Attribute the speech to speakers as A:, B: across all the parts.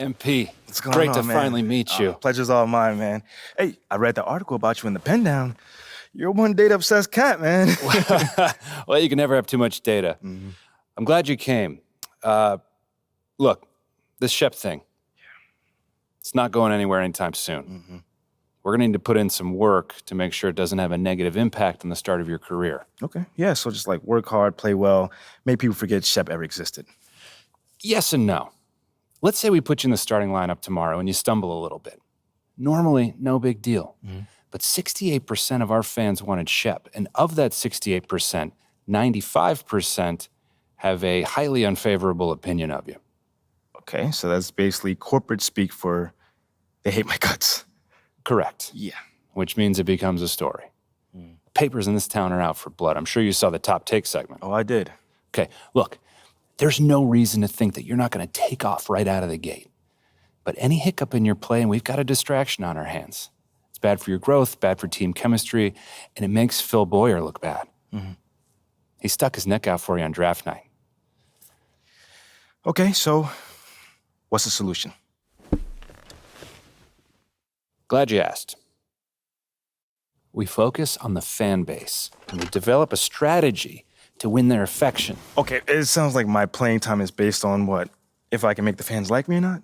A: MP,
B: What's going
A: great
B: on,
A: to
B: man?
A: finally meet you.
B: Pleasure's all mine, man. Hey, I read the article about you in the Pen Down. You're one data-obsessed cat, man.
A: Well, you can never have too much data.
B: Mm-hmm.
A: I'm glad you came. Look, this Shep thing, it's not going anywhere anytime soon.
B: Mm-hmm.
A: We're going to need to put in some work to make sure it doesn't have a negative impact on the start of your career.
B: Okay, yeah, so just like work hard, play well, make people forget Shep ever existed.
A: Yes and no. Let's say we put you in the starting lineup tomorrow and you stumble a little bit. Normally, no big deal. Mm-hmm. But 68% of our fans wanted Shep, and of that 68%, 95% have a highly unfavorable opinion of you.
B: Okay, so that's basically corporate speak for they hate my guts.
A: Correct.
B: Yeah.
A: Which means it becomes a story. Papers in this town are out for blood. I'm sure you saw the top take segment.
B: Oh, I did.
A: Okay, look, there's no reason to think that you're not going to take off right out of the gate. But any hiccup in your play, and we've got a distraction on our hands. It's bad for your growth, bad for team chemistry, and it makes Phil Boyer look bad. Mm-hmm. He stuck his neck out for you on draft night.
B: Okay, so what's the solution?
A: Glad you asked. We focus on the fan base, and we develop a strategy to win their affection.
B: Okay, it sounds like my playing time is based on what? If I can make the fans like me or not?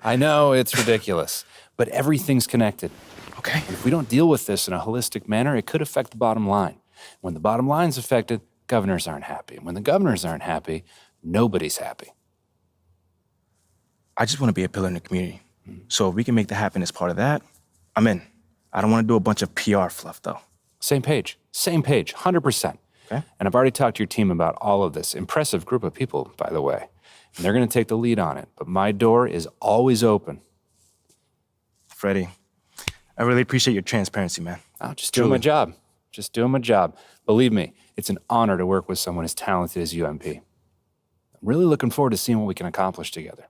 A: I know, it's ridiculous, but everything's connected.
B: Okay.
A: And if we don't deal with this in a holistic manner, it could affect the bottom line. When the bottom line's affected, governors aren't happy. And when the governors aren't happy, nobody's happy.
B: I just want to be a pillar in the community. So if we can make that happen as part of that, I'm in. I don't want to do a bunch of PR fluff, though.
A: Same page, 100%.
B: Okay.
A: And I've already talked to your team about all of this. Impressive group of people, by the way. And they're going to take the lead on it. But my door is always open.
B: Freddie, I really appreciate your transparency, man.
A: I'm just doing my job. Just doing my job. Believe me, it's an honor to work with someone as talented as you, MP. I'm really looking forward to seeing what we can accomplish together.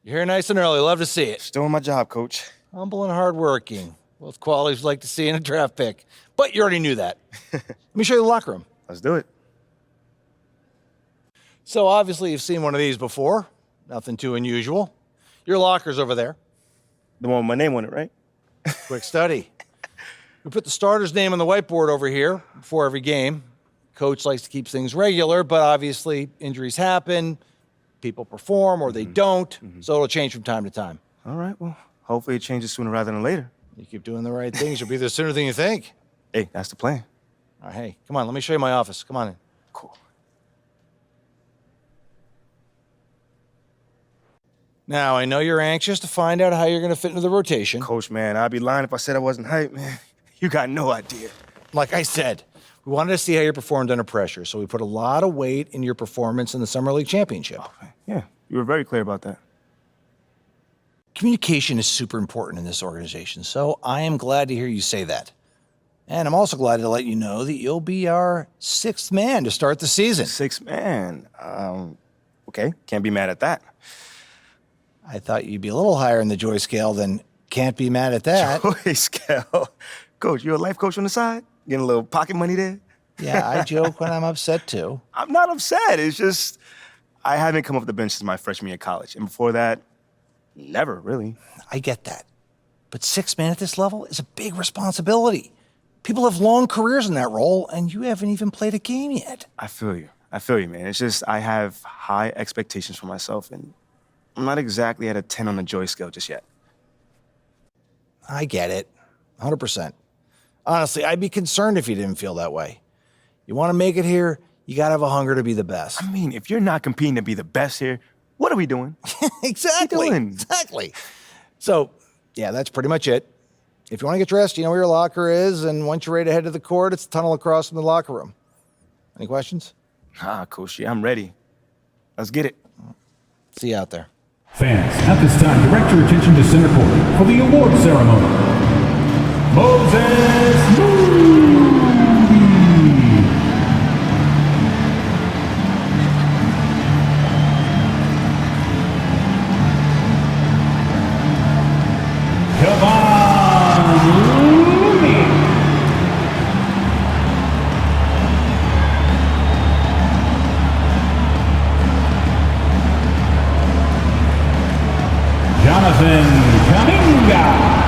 C: You're here nice and early. Love to see it.
B: Just doing my job, Coach.
C: Humble and hardworking. Both qualities we'd like to see in a draft pick. But you already knew that. Let me show you the locker room.
B: Let's do it.
C: So obviously you've seen one of these before. Nothing too unusual. Your locker's over there.
B: The one with my name on it, right?
C: Quick study. We put the starter's name on the whiteboard over here before every game. Coach likes to keep things regular, but obviously injuries happen. People perform or they don't, so it'll change from time to time.
B: All right, well, hopefully it changes sooner rather than later.
C: You keep doing the right things, you'll be there sooner than you think.
B: Hey, that's the plan.
C: All right, hey, come on, let me show you my office. Come on in.
B: Cool.
C: Now, I know you're anxious to find out how you're going to fit into the rotation.
B: Coach, man, I'd be lying if I said I wasn't hyped, man. You got no idea.
C: Like I said, we wanted to see how you performed under pressure, so we put a lot of weight in your performance in the Summer League Championship.
B: Okay. Yeah, you were very clear about that.
C: Communication is super important in this organization, so I am glad to hear you say that. And I'm also glad to let you know that you'll be our sixth man to start the season.
B: Sixth man. Okay, can't be mad at that.
C: I thought you'd be a little higher in the joy scale than can't be mad at that.
B: Joy scale. Coach, you a life coach on the side? Getting a little pocket money there?
C: Yeah, I joke when I'm upset too.
B: I'm not upset. It's just I haven't come off the bench since my freshman year of college. And before that, never, really.
C: I get that. But sixth man at this level is a big responsibility. People have long careers in that role, and you haven't even played a game yet.
B: I feel you, man. It's just I have high expectations for myself, and I'm not exactly at a 10 on the joy scale just yet.
C: I get it, 100%. Honestly, I'd be concerned if you didn't feel that way. You want to make it here, you got to have a hunger to be the best.
B: I mean, if you're not competing to be the best here, what are we doing?
C: Exactly.
B: What are we doing?
C: Exactly. So, yeah, that's pretty much it. If you want to get dressed, you know where your locker is, and once you're ready to head to the court, it's the tunnel across from the locker room. Any questions?
B: Coach, I'm ready. Let's get it.
C: See you out there.
D: Fans, at this time, direct your attention to center court for the award ceremony. Moses Moody. Jonathan Kuminga.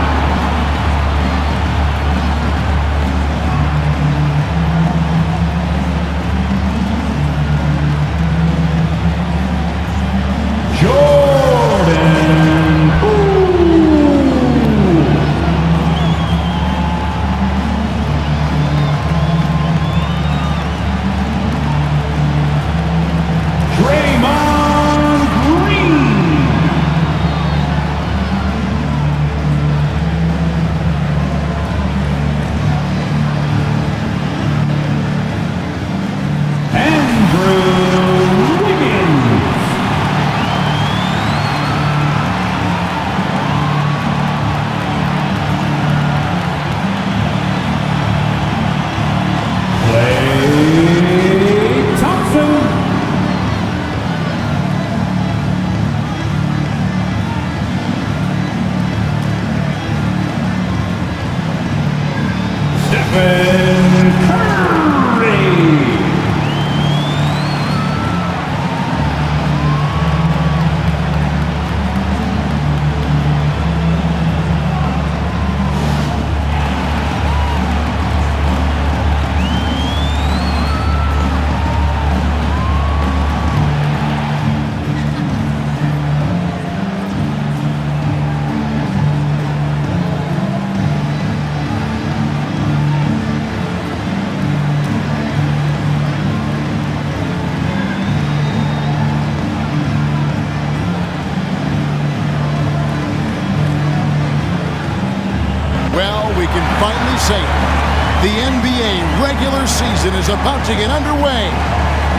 E: The NBA regular season is about to get underway.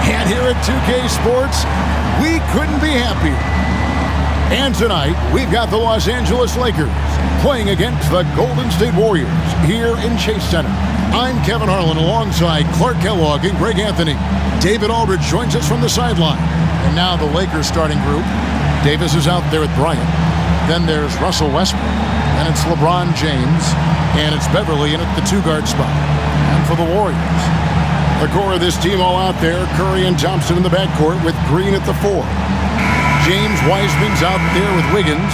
E: And here at 2K Sports, we couldn't be happier. And tonight, we've got the Los Angeles Lakers playing against the Golden State Warriors here in Chase Center. I'm Kevin Harlan alongside Clark Kellogg and Greg Anthony. David Aldridge joins us from the sideline. And now the Lakers starting group. Davis is out there with Bryant. Then there's Russell Westbrook. And it's LeBron James. And it's Beverly in at the two-guard spot. And for the Warriors, the core of this team all out there, Curry and Thompson in the backcourt with Green at the 4. James Wiseman's out there with Wiggins.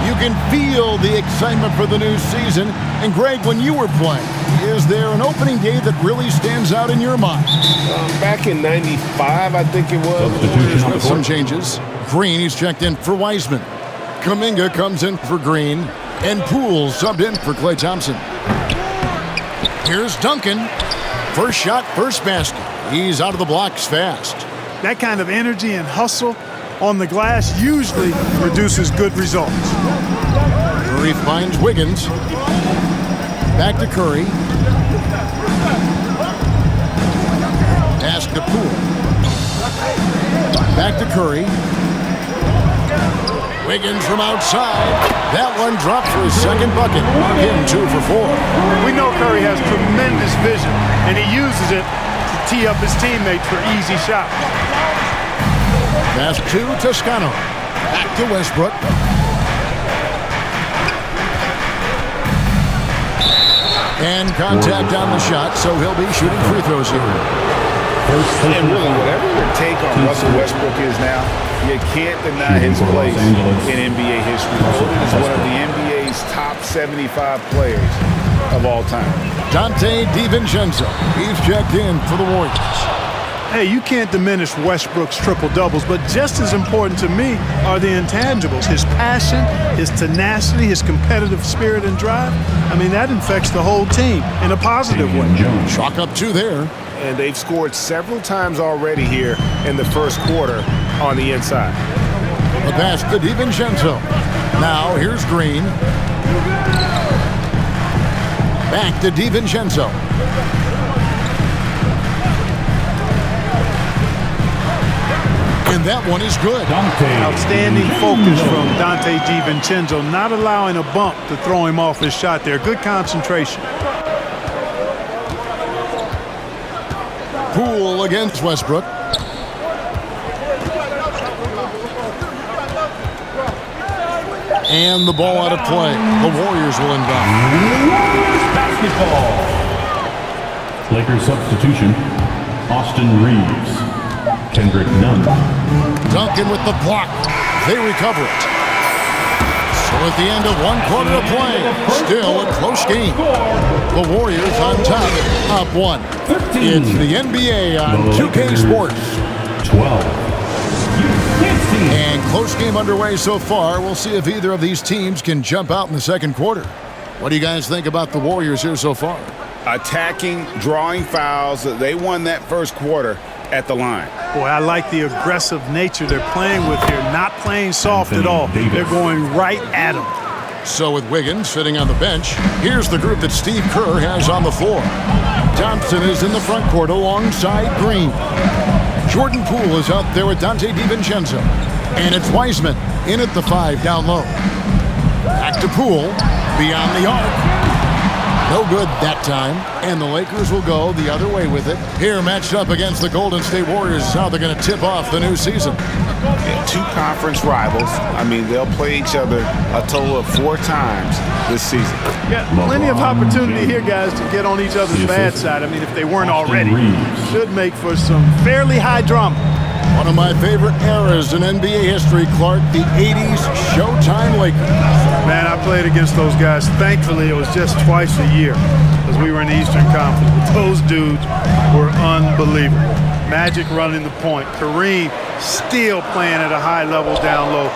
E: You can feel the excitement for the new season. And Greg, when you were playing, is there an opening day that really stands out in your mind?
F: Back in '95, I think it was.
E: With some changes. Green, he's checked in for Wiseman. Kuminga comes in for Green. And Poole subbed in for Klay Thompson. Here's Duncan. First shot, first basket. He's out of the blocks fast.
G: That kind of energy and hustle on the glass usually produces good results.
E: Curry finds Wiggins. Back to Curry. Pass to Poole. Back to Curry. Wiggins from outside. That one dropped for his second bucket. Him 2 for 4.
G: We know Curry has tremendous vision, and he uses it to tee up his teammates for easy shots.
E: Pass to Toscano. Back to Westbrook. And contact on the shot, so he'll be shooting free throws here.
F: And really, whatever your take on Russell Westbrook is now, you can't deny his place in NBA history. Voted as one of the NBA's top 75 players of all time.
E: Dante DiVincenzo. He's checked in for the Warriors.
G: Hey, you can't diminish Westbrook's triple-doubles, but just as important to me are the intangibles. His passion, his tenacity, his competitive spirit and drive. I mean, that infects the whole team in a positive way.
E: Chalk up 2 there.
F: And they've scored several times already here in the first quarter on the inside.
E: The pass to DiVincenzo. Now here's Green. Back to DiVincenzo. And that one is good.
G: Outstanding focus from Dante DiVincenzo, not allowing a bump to throw him off his shot there. Good concentration.
E: Poole against Westbrook. And the ball out of play. The Warriors will inbound.
D: Warriors basketball. Lakers substitution. Austin Reeves. Kendrick Nunn.
E: Duncan with the block. They recover it. So With the end of one quarter of play, still a close game. The Warriors on top, up 1. It's the NBA on 2K Sports.
D: 12.
E: And close game underway so far. We'll see if either of these teams can jump out in the second quarter. What do you guys think about the Warriors here so far?
F: Attacking, drawing fouls. They won that first quarter at the line.
G: Boy, I like the aggressive nature they're playing with here. Not playing soft at all. They're going right at them.
E: So with Wiggins sitting on the bench, here's the group that Steve Kerr has on the floor. Thompson is in the front court alongside Green. Jordan Poole is out there with Dante DiVincenzo. And it's Wiseman in at the 5 down low. Back to Poole, beyond the arc. No good that time, and the Lakers will go the other way with it. Here, matched up against the Golden State Warriors, is how they're going to tip off the new season.
F: Yeah, 2 conference rivals. I mean, they'll play each other a total of 4 times this season.
G: Yeah, plenty of opportunity here, guys, to get on each other's bad side. I mean, if they weren't already, should make for some fairly high drama.
E: One of my favorite eras in NBA history, Clark, the 80s Showtime Lakers.
G: Man, I played against those guys. Thankfully, it was just twice a year because we were in the Eastern Conference. But those dudes were unbelievable. Magic running the point. Kareem still playing at a high level down low.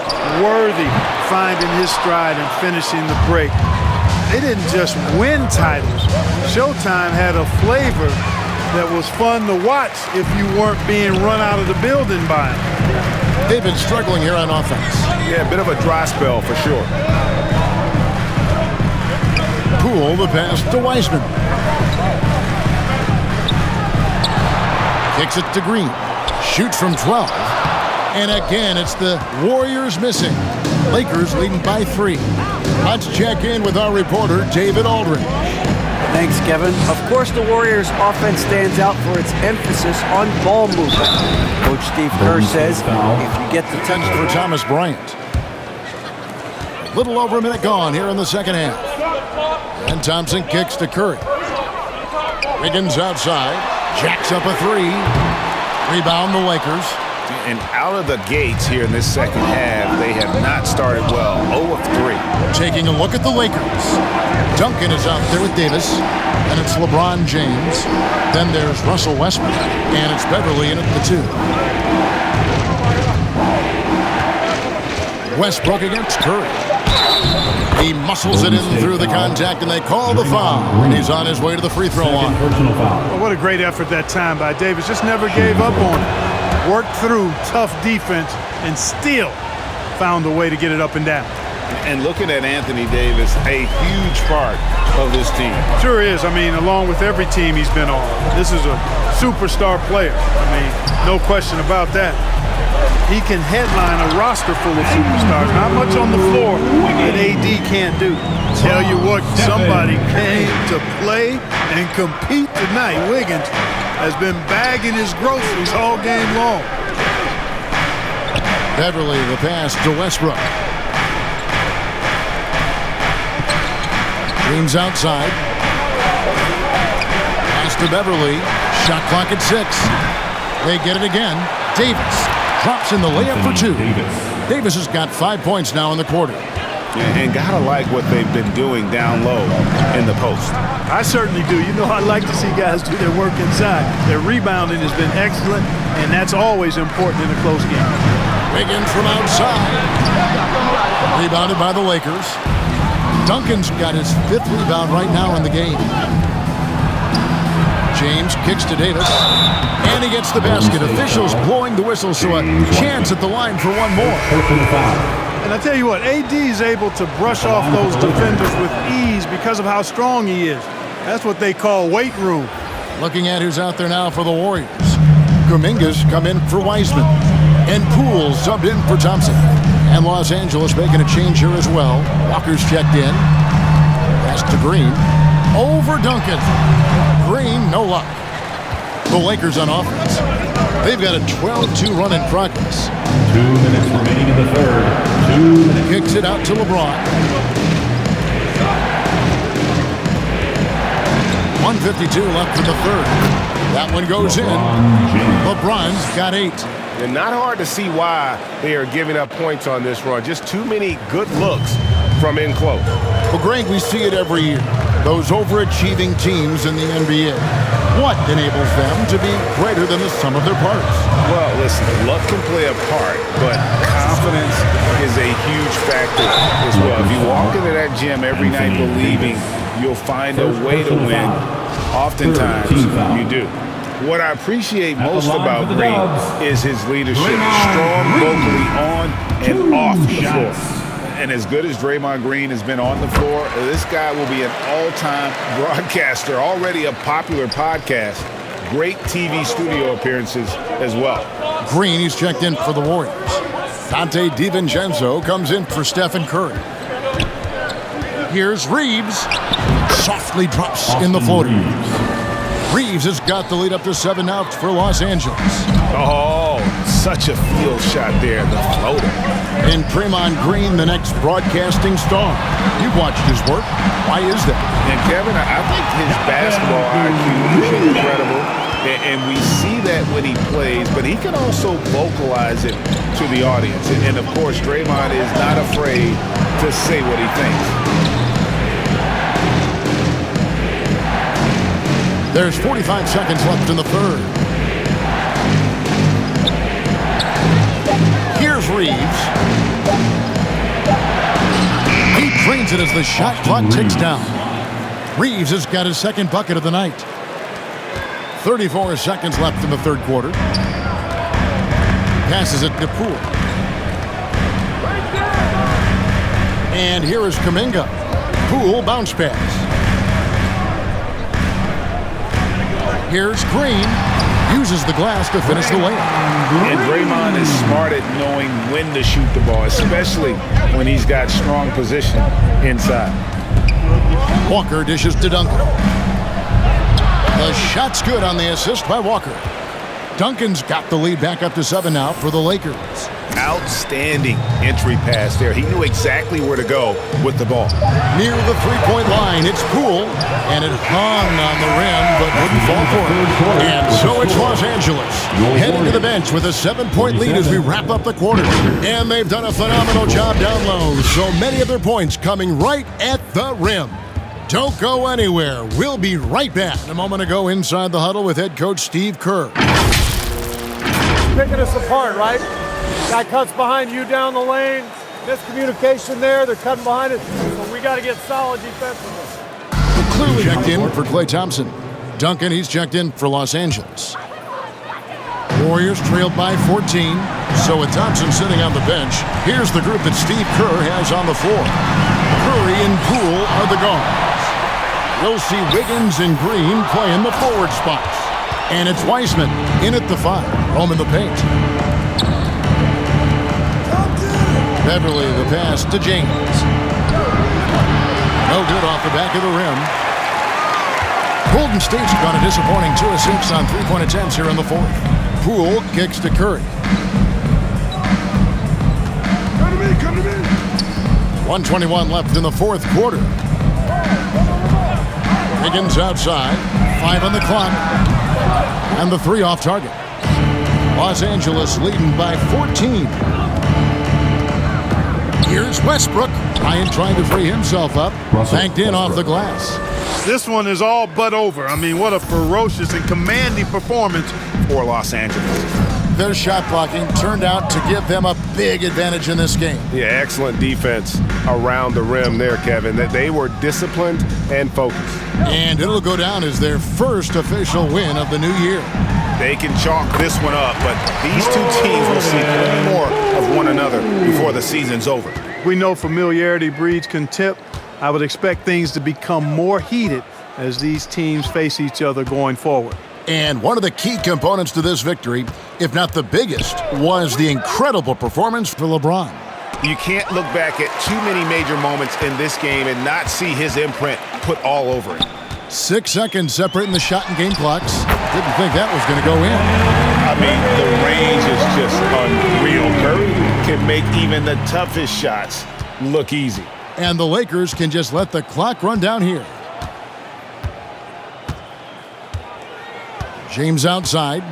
G: Worthy finding his stride and finishing the break. They didn't just win titles. Showtime had a flavor that was fun to watch if you weren't being run out of the building by them.
E: They've been struggling here on offense.
F: Yeah, a bit of a dry spell for sure.
E: Poole, the pass to Wiseman. Kicks it to Green. Shoots from 12. And again, it's the Warriors missing. Lakers leading by 3. Let's check in with our reporter, David Aldridge.
H: Thanks, Kevin. Of course, the Warriors' offense stands out for its emphasis on ball movement. Coach Steve Kerr says if you get the touch
E: for Thomas Bryant. A little over a minute gone here in the second half. And Thompson kicks to Curry. Wiggins outside. Jacks up a 3. Rebound the Lakers.
F: And out of the gates here in this second half, they have not started well. 0 of 3.
E: Taking a look at the Lakers. Duncan is out there with Davis. And it's LeBron James. Then there's Russell Westbrook. And it's Beverly in at the 2. Westbrook against Curry. He muscles it in through the contact, and they call the foul. And he's on his way to the free throw line.
G: Well, what a great effort that time by Davis. Just never gave up on it. Worked through tough defense and still found a way to get it up and down.
F: And looking at Anthony Davis, a huge part of this team.
G: Sure is. I mean, along with every team he's been on, this is a superstar player. I mean, no question about that. He can headline a roster full of superstars. Not much on the floor that AD can't do. Tell you what, somebody came to play and compete tonight. Wiggins has been bagging his groceries all game long.
E: Beverly, the pass to Westbrook. Green's outside. Pass to Beverly. Shot clock at 6. They get it again. Davis drops in the layup for 2. Davis has got 5 points now in the quarter.
F: And gotta like what they've been doing down low in the post.
G: I certainly do. You know, I like to see guys do their work inside. Their rebounding has been excellent, and that's always important in a close game.
E: Wiggins from outside. Rebounded by the Lakers. Duncan's got his 5th rebound right now in the game. James kicks to Davis, and he gets the basket. Officials blowing the whistle, so a chance at the line for one more.
G: And I tell you what, AD is able to brush off those defenders with ease because of how strong he is. That's what they call weight room.
E: Looking at who's out there now for the Warriors. Kuminga's come in for Wiseman. And Poole subbed in for Thompson. And Los Angeles making a change here as well. Walker's checked in. Pass to Green. Over Duncan. Green, no luck. The Lakers on offense. They've got a 12-2 run in progress.
D: 2 minutes remaining in the third. 2 minutes.
E: Kicks it out to LeBron. 1:52 left for the third. That one goes in. LeBron's got 8.
I: And not hard to see why they are giving up points on this run. Just too many good looks
F: from in close.
E: Well, Greg, we see it every year. Those overachieving teams in the NBA. What enables them to be greater than the sum of their parts?
F: Well, listen, luck can play a part, but confidence is a huge factor as well. If you walk into that gym every night believing you'll find a way to win, oftentimes you do. What I appreciate most about Green is his leadership. Strong vocally on and off the floor. And as good as Draymond Green has been on the floor, this guy will be an all-time broadcaster, already a popular podcast, great TV studio appearances as well.
E: Green, he's checked in for the Warriors. Dante DiVincenzo comes in for Stephen Curry. Here's Reeves. Softly drops in the floater. Reeves has got the lead up to 7 now for Los Angeles.
F: Oh, such a field shot there, the floater.
E: And Draymond Green, the next broadcasting star. You've watched his work. Why is that?
F: And Kevin, I think his basketball IQ is incredible. And we see that when he plays, but he can also vocalize it to the audience. And of course, Draymond is not afraid to say what he thinks.
E: There's 45 seconds left in the third. Here's Reeves. He drains it as the shot clock ticks down. Reeves has got his second bucket of the night. 34 seconds left in the third quarter. Passes it to Poole. And here is Kuminga. Poole bounce pass. Here's Green. Uses the glass to finish the layup.
F: And Draymond is smart at knowing when to shoot the ball, especially when he's got strong position inside.
E: Walker dishes to Duncan. The shot's good on the assist by Walker. Duncan's got the lead back up to 7 now for the Lakers.
F: Outstanding entry pass there. He knew exactly where to go with the ball.
E: Near the three-point line, it's Poole, and it hung on the rim, but wouldn't fall for it. And so it's Los Angeles, heading to the bench with a 7-point lead as we wrap up the quarter. And they've done a phenomenal job down low, so many of their points coming right at the rim. Don't go anywhere. We'll be right back. A moment ago inside the huddle with head coach Steve Kerr.
I: Picking us apart, right? Guy cuts behind you down the lane. Miscommunication there. They're cutting behind us. So we got to get solid defensively.
E: Clearly checked in for Klay Thompson. Duncan, he's checked in for Los Angeles. Warriors trailed by 14. So with Thompson sitting on the bench, here's the group that Steve Kerr has on the floor. Curry and Poole are the guards. We'll see Wiggins and Green play in the forward spots. And it's Weissman in at the 5, home in the paint. Beverly, the pass to James. No good off the back of the rim. Golden State's got a disappointing 2 of 6 on 3-point attempts here in the fourth. Poole kicks to Curry.
F: Come to me.
E: 1:21 left in the fourth quarter. Higgins outside. 5 on the clock. And the 3 off target. Los Angeles leading by 14. Here's Westbrook. Bryant trying to free himself up. Banked in off the glass.
G: This one is all but over. I mean, what a ferocious and commanding performance
F: For Los Angeles.
E: Their shot blocking turned out to give them a big advantage in this game.
J: Yeah, excellent defense around the rim there, Kevin. That they were disciplined and focused.
E: And it'll go down as their first official win of the new year.
F: They can chalk this one up, but these two teams will see plenty more of one another before the season's over.
G: We know familiarity breeds contempt. I would expect things to become more heated as these teams face each other going forward.
E: And one of the key components to this victory, if not the biggest, was the incredible performance for LeBron.
F: You can't look back at too many major moments in this game and not see his imprint put all over it.
E: 6 seconds separating the shot and game clocks. Didn't think that was going to go in.
F: I mean, the range is just unreal. Curry can make even the toughest shots look easy.
E: And the Lakers can just let the clock run down here. James outside.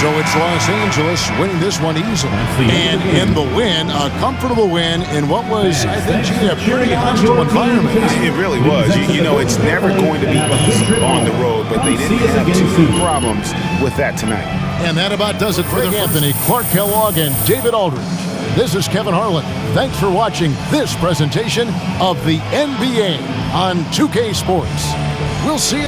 E: So it's Los Angeles winning this one easily. And in the win, a comfortable win in what was, I think, a pretty hostile environment.
F: It really was. You know, it's never going to be easy on the road, but they didn't have too many problems with that tonight.
E: And that about does it for Anthony, Clark Kellogg, and David Aldridge. This is Kevin Harlan. Thanks for watching this presentation of the NBA on 2K Sports. We'll see you.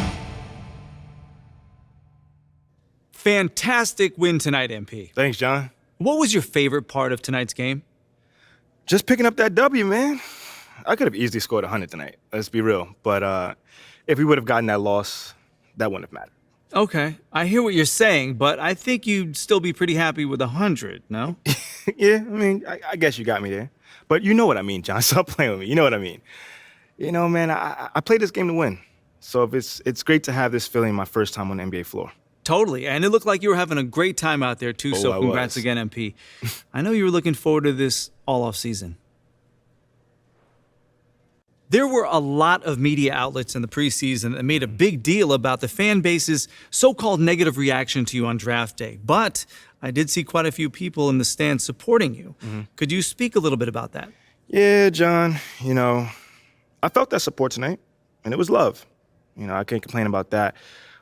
K: Fantastic win tonight, MP.
B: Thanks, John.
K: What was your favorite part of tonight's game?
B: Just picking up that W, man. I could have easily scored 100 tonight, let's be real. But if we would have gotten that loss, that wouldn't have mattered.
K: Okay, I hear what you're saying, but I think you'd still be pretty happy with 100, no?
B: Yeah, I mean, I guess you got me there. But you know what I mean, John. Stop playing with me. You know what I mean. You know, man, I played this game to win. So it's great to have this feeling my first time on the NBA floor.
K: Totally, and it looked like you were having a great time out there, too, so congrats again, MP. I know you were looking forward to this all off season. There were a lot of media outlets in the preseason that made a big deal about the fan base's so-called negative reaction to you on draft day. But I did see quite a few people in the stands supporting you. Could you speak a little bit about that?
B: Yeah, John, you know, I felt that support tonight, and it was love. You know, I can't complain about that.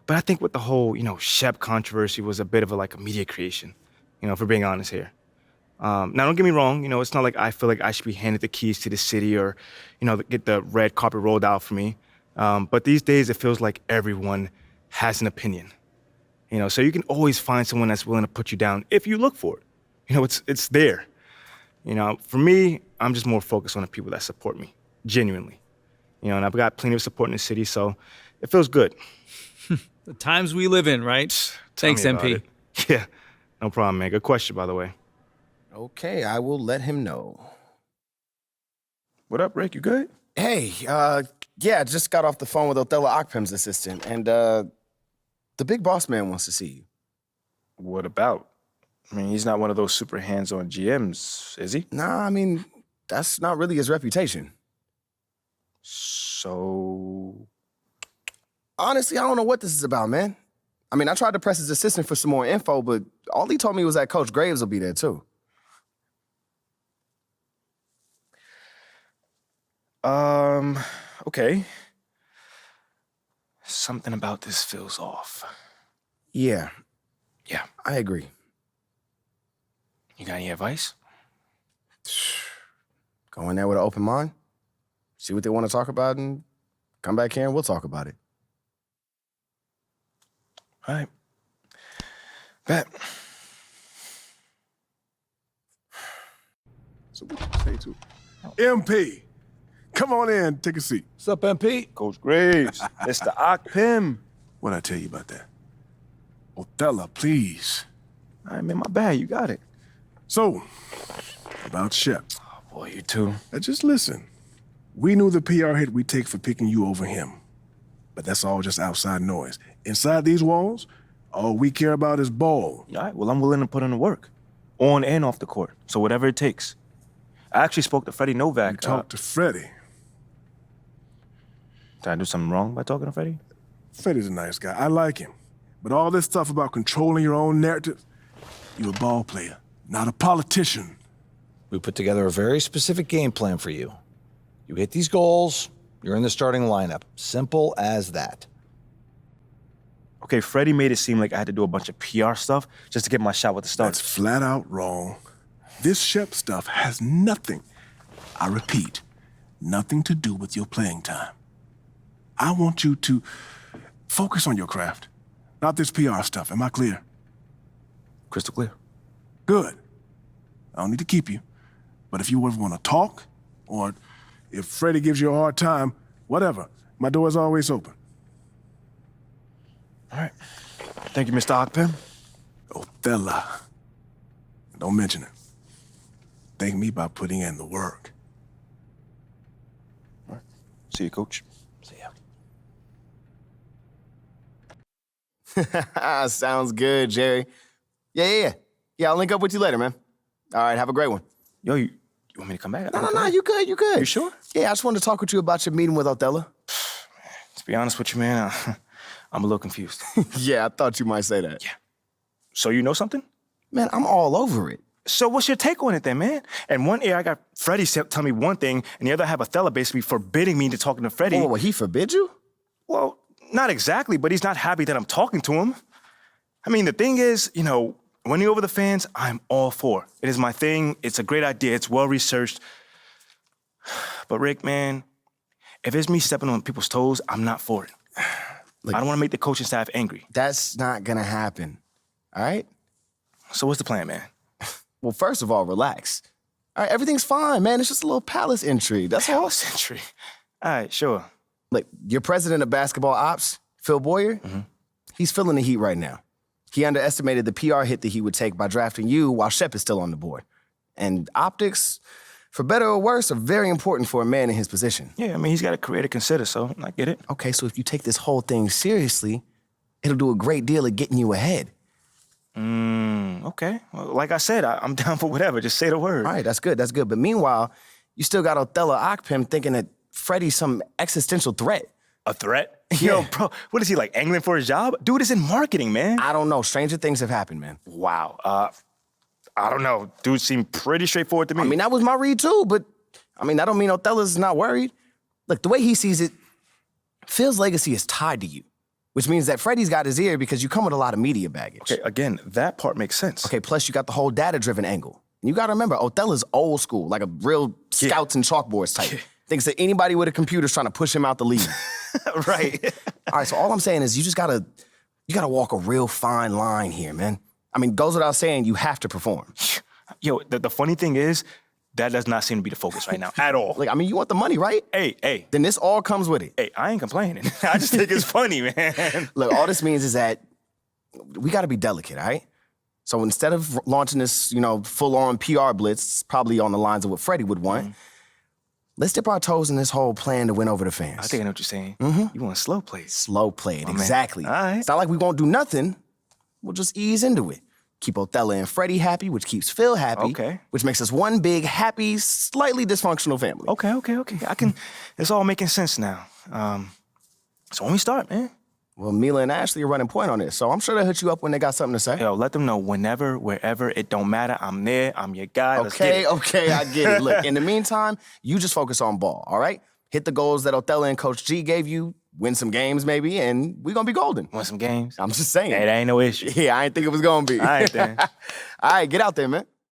B: But I think with the whole, Shep controversy was a bit of a media creation, if we're being honest here. Now, don't get me wrong, it's not like I feel like I should be handed the keys to the city or, get the red carpet rolled out for me. But these days, it feels like everyone has an opinion. So you can always find someone that's willing to put you down if you look for it. It's there. For me, I'm just more focused on the people that support me, genuinely. And I've got plenty of support in the city, so it feels good.
K: The times we live in, right? Thanks, MP.
B: Yeah, no problem, man. Good question, by the way.
L: Okay, I will let him know.
B: What up, Rick? You good?
L: Hey, yeah, just got off the phone with Othello Akpem's assistant, and the big boss man wants to see you.
B: What about? I mean, he's not one of those super hands-on GMs, is he?
L: Nah, I mean, that's not really his reputation.
B: So...
L: Honestly, I don't know what this is about, man. I mean, I tried to press his assistant for some more info, but all he told me was that Coach Graves will be there, too.
B: Okay. Something about this feels off.
L: Yeah.
B: Yeah.
L: I agree.
B: You got any advice?
L: Go in there with an open mind, see what they want to talk about, and come back here and we'll talk about it.
B: All right. Bet.
J: So what you say to MP? Come on in, take a seat.
C: What's up, MP?
B: Coach Graves, Mr. Akpem.
J: What'd I tell you about that? Othello, please.
B: All right, man, my bad. You got it.
J: So, about Shep.
B: Oh, boy, you too.
J: Now just listen. We knew the PR hit we'd take for picking you over him. But that's all just outside noise. Inside these walls, all we care about is ball.
B: All right, well, I'm willing to put in the work. On and off the court. So whatever it takes. I actually spoke to Freddie Novak.
J: You talked to Freddie.
B: Did I do something wrong by talking to Freddie?
J: Freddie's a nice guy. I like him. But all this stuff about controlling your own narrative, you're a ball player, not a politician.
C: We put together a very specific game plan for you. You hit these goals, you're in the starting lineup. Simple as that.
B: Okay, Freddie made it seem like I had to do a bunch of PR stuff just to get my shot with the Stars.
J: That's flat out wrong. This Shep stuff has nothing, I repeat, nothing to do with your playing time. I want you to focus on your craft, not this PR stuff. Am I clear?
B: Crystal clear.
J: Good. I don't need to keep you. But if you ever want to talk, or if Freddie gives you a hard time, whatever, my door is always open.
B: All right. Thank you, Mr. Akpem.
J: Othello. Don't mention it. Thank me by putting in the work.
B: All right. See you, Coach.
C: See ya.
L: Sounds good, Jerry. Yeah, I'll link up with you later, man. All right, have a great one.
B: Yo, you want me to come back?
L: No, you good.
B: You sure?
L: Yeah, I just wanted to talk with you about your meeting with Othello.
B: To be honest with you, man, I'm a little confused.
L: Yeah, I thought you might say that.
B: Yeah. So you know something?
L: Man, I'm all over it.
B: So what's your take on it then, man? And one ear I got Freddie tell me one thing, and the other I have Othello basically forbidding me to talking to Freddie.
L: Oh, well, he forbid you?
B: Well, not exactly, but he's not happy that I'm talking to him. I mean, the thing is, winning over the fans, I'm all for. It is my thing. It's a great idea. It's well-researched. But Rick, man, if it's me stepping on people's toes, I'm not for it. Look, I don't want to make the coaching staff angry.
L: That's not going to happen, all right?
B: So what's the plan, man?
L: Well, first of all, relax. All right, everything's fine, man. It's just a little palace entry. That's all.
B: Palace entry? All right, sure.
L: Look, your president of basketball ops, Phil Boyer, he's feeling the heat right now. He underestimated the PR hit that he would take by drafting you while Shep is still on the board. And optics, for better or worse, are very important for a man in his position.
B: Yeah, I mean, he's got a career to consider, so I get it.
L: Okay, so if you take this whole thing seriously, it'll do a great deal of getting you ahead.
B: Okay. Well, like I said, I'm down for whatever. Just say the word.
L: All right, that's good, that's good. But meanwhile, you still got Othello Akpim thinking that Freddie's some existential threat.
B: A threat?
L: Yeah.
B: Yo, bro, what is he, like, angling for his job? Dude is in marketing, man.
L: I don't know. Stranger things have happened, man.
B: Wow. I don't know. Dude seemed pretty straightforward to me.
L: I mean, that was my read, too, but, I mean, that don't mean Othello's not worried. Look, the way he sees it, Phil's legacy is tied to you, which means that Freddie's got his ear because you come with a lot of media baggage.
B: Okay, again, that part makes sense.
L: Okay, plus you got the whole data-driven angle. And you got to remember, Othello's old school, like a real scouts and chalkboards type. Thinks that anybody with a computer's trying to push him out the league.
B: Right.
L: All right, so all I'm saying is you gotta walk a real fine line here, man. I mean, goes without saying, you have to perform.
B: Yo, the funny thing is, that does not seem to be the focus right now at all.
L: Like, I mean, you want the money, right?
B: Hey.
L: Then this all comes with it.
B: Hey, I ain't complaining. I just think it's funny, man.
L: Look, all this means is that we gotta be delicate, all right? So instead of launching this, full-on PR blitz, probably on the lines of what Freddie would want, let's dip our toes in this whole plan to win over the fans.
B: I think I know what you're saying. You want slow plays.
L: Slow play it, exactly.
B: All right.
L: It's not like we won't do nothing. We'll just ease into it. Keep Othello and Freddie happy, which keeps Phil happy.
B: Okay.
L: Which makes us one big, happy, slightly dysfunctional family.
B: Okay. It's all making sense now. So when we start, man.
L: Well, Mila and Ashley are running point on this, so I'm sure they'll hit you up when they got something to say.
B: Yo, let them know whenever, wherever, it don't matter. I'm there. I'm your guy. Let's
L: Okay,
B: get it.
L: okay, I get it. Look, in the meantime, you just focus on ball, all right? Hit the goals that Othello and Coach G gave you, win some games maybe, and we're gonna be golden.
B: Want some games?
L: I'm just saying.
B: Hey, that ain't no issue.
L: Yeah, I didn't think it was gonna be.
B: All right, then.
L: All right, get out there, man.